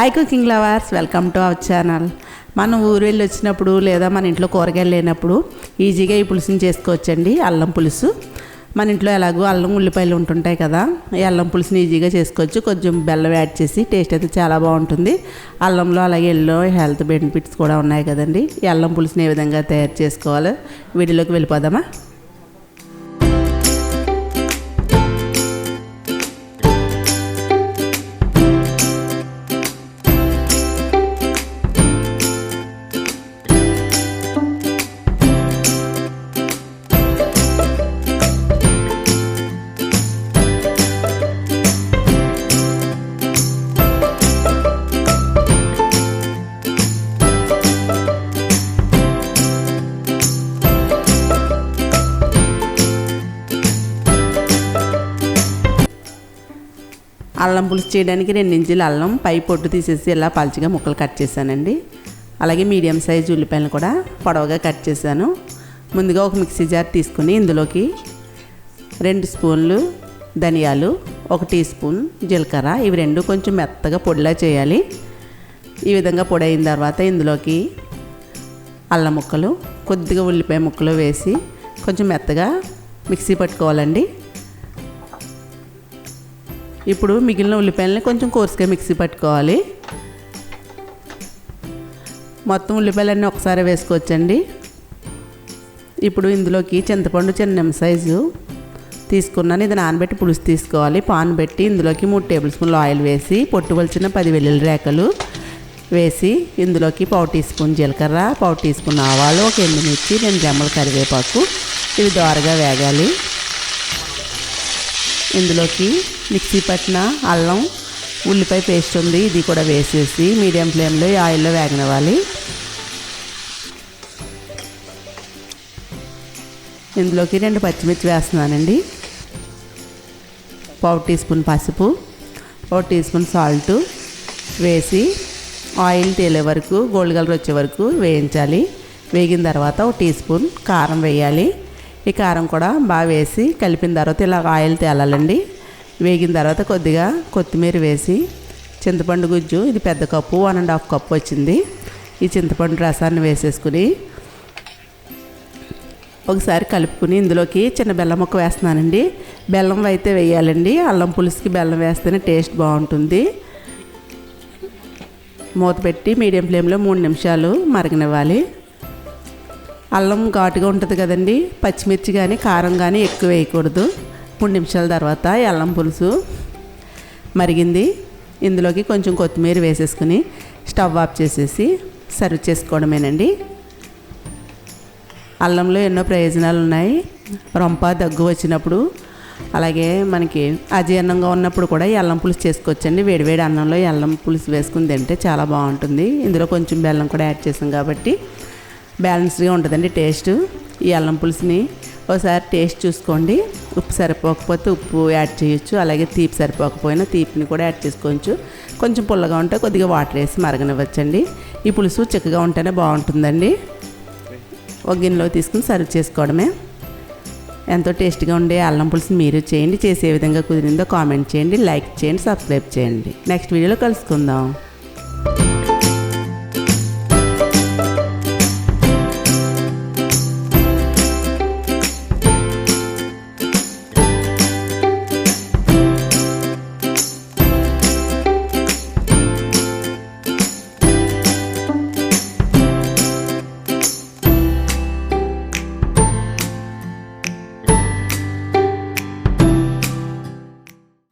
Hi cooking lovers, welcome to our channel. మనం ఊరు వెళ్ళి వచ్చినప్పుడు లేదా మన ఇంట్లో కూరగాయలు లేనప్పుడు ఈజీగా ఈ పులుసుని చేసుకోవచ్చండి. అల్లం పులుసు మన ఇంట్లో ఎలాగో అల్లం ఉల్లిపాయలు ఉంటుంటాయి కదా, ఈ అల్లం పులుసుని ఈజీగా చేసుకోవచ్చు. కొంచెం బెల్లం యాడ్ చేసి టేస్ట్ అయితే చాలా బాగుంటుంది. అల్లంలో అలాగే ఎల్లో హెల్త్ బెనిఫిట్స్ కూడా ఉన్నాయి కదండి. ఈ అల్లం పులుసుని ఏ విధంగా తయారు చేసుకోవాలో వీడియోలోకి వెళ్ళిపోదామా. అల్లం పులుసు చేయడానికి 2 ఇంచుల అల్లం పై పొట్టు తీసేసి ఇలా పల్చగా ముక్కలు కట్ చేశానండి. అలాగే మీడియం సైజు ఉల్లిపాయలను కూడా పొడవుగా కట్ చేశాను. ముందుగా ఒక మిక్సీ జార్ తీసుకుని ఇందులోకి 2 స్పూన్లు ధనియాలు, 1 టీ స్పూన్ జీలకర్ర, ఇవి 2 కొంచెం మెత్తగా పొడిలా చేయాలి. ఈ విధంగా పొడి అయిన తర్వాత ఇందులోకి అల్లం ముక్కలు, కొద్దిగా ఉల్లిపాయ ముక్కలు వేసి కొంచెం మెత్తగా మిక్సీ పట్టుకోవాలండి. ఇప్పుడు మిగిలిన ఉల్లిపాయలని కొంచెం కోర్సుగా మిక్సీ పట్టుకోవాలి. మొత్తం ఉల్లిపాయలన్నీ ఒకసారి వేసుకోవచ్చండి. ఇప్పుడు ఇందులోకి చింతపండు చిన్న నిమ్మ సైజు తీసుకున్నాను. ఇది నానబెట్టి పులుసు తీసుకోవాలి. పాన్ పెట్టి ఇందులోకి 3 టేబుల్ స్పూన్లు ఆయిల్ వేసి పొట్టు వలిచిన 10 వెల్లుల్లి రేకలు వేసి ఇందులోకి 1/4 టీ స్పూన్ జీలకర్ర, 1/4 టీ స్పూన్ ఆవాలు, 1 ఎండుమిర్చి, 2 రెమ్మల కరివేపాకు, ఇవి దోరగా వేగాలి. ఇందులోకి మిక్సీ పట్టిన అల్లం ఉల్లిపాయ పేస్ట్ ఉంది, ఇది కూడా వేసేసి మీడియం ఫ్లేమ్లో ఈ ఆయిల్లో వేగనివ్వాలి. ఇందులోకి 2 పచ్చిమిర్చి వేస్తున్నానండి. 1/4 టీ స్పూన్ పసుపు, 1 టీ స్పూన్ సాల్ట్ వేసి ఆయిల్ తేలే వరకు, గోల్డ్ కలర్ వచ్చే వరకు వేయించాలి. వేగిన తర్వాత 1 టీ స్పూన్ కారం వేయాలి. ఈ కారం కూడా బాగా వేసి కలిపిన తర్వాత ఇలా ఆయిల్ తేలాలండి. వేగిన తర్వాత కొద్దిగా కొత్తిమీర వేసి చింతపండు గుజ్జు, ఇది పెద్ద కప్పు 1.5 కప్పు వచ్చింది. ఈ చింతపండు రసాన్ని వేసేసుకుని ఒకసారి కలుపుకుని ఇందులోకి చిన్న బెల్లం ముక్క వేస్తున్నానండి. బెల్లం అయితే వేయాలండి. అల్లం పులుసుకి బెల్లం వేస్తేనే టేస్ట్ బాగుంటుంది. మూత పెట్టి మీడియం ఫ్లేమ్లో 3 నిమిషాలు మరగనివ్వాలి. అల్లం ఘాటుగా ఉంటుంది కదండి, పచ్చిమిర్చి కానీ కారం కానీ ఎక్కువ వేయకూడదు. 3 నిమిషాల తర్వాత ఈ అల్లం పులుసు మరిగింది. ఇందులోకి కొంచెం కొత్తిమీర వేసేసుకుని స్టవ్ ఆఫ్ చేసేసి సర్వ్ చేసుకోవడమేనండి. అల్లంలో ఎన్నో ప్రయోజనాలు ఉన్నాయి. రొంప దగ్గు వచ్చినప్పుడు, అలాగే మనకి అజీర్ణంగా ఉన్నప్పుడు కూడా ఈ అల్లం పులుసు చేసుకోవచ్చండి. వేడివేడి అన్నంలో ఈ అల్లం పులుసు వేసుకుని తింటే చాలా బాగుంటుంది. ఇందులో కొంచెం బెల్లం కూడా యాడ్ చేసాం కాబట్టి బ్యాలెన్స్డ్గా ఉంటుందండి టేస్ట్. ఈ అల్లం పులుసుని ఒకసారి టేస్ట్ చూసుకోండి. ఉప్పు సరిపోకపోతే ఉప్పు యాడ్ చేయొచ్చు, అలాగే తీపి సరిపోకపోయినా తీపిని కూడా యాడ్ చేసుకోవచ్చు. కొంచెం పుల్లగా ఉంటే కొద్దిగా వాటర్ వేసి మరగనివ్వచ్చండి. ఈ పులుసు చిక్కగా ఉంటేనే బాగుంటుందండి. ఒక గిన్నెలో తీసుకుని సర్వ్ చేసుకోవడమే. ఎంతో టేస్ట్గా ఉండే అల్లం పులుసుని మీరు చేయండి. చేసే విధంగా కుదిరిందో కామెంట్ చేయండి, లైక్ చేయండి, సబ్స్క్రైబ్ చేయండి. నెక్స్ట్ వీడియోలో కలుసుకుందాం.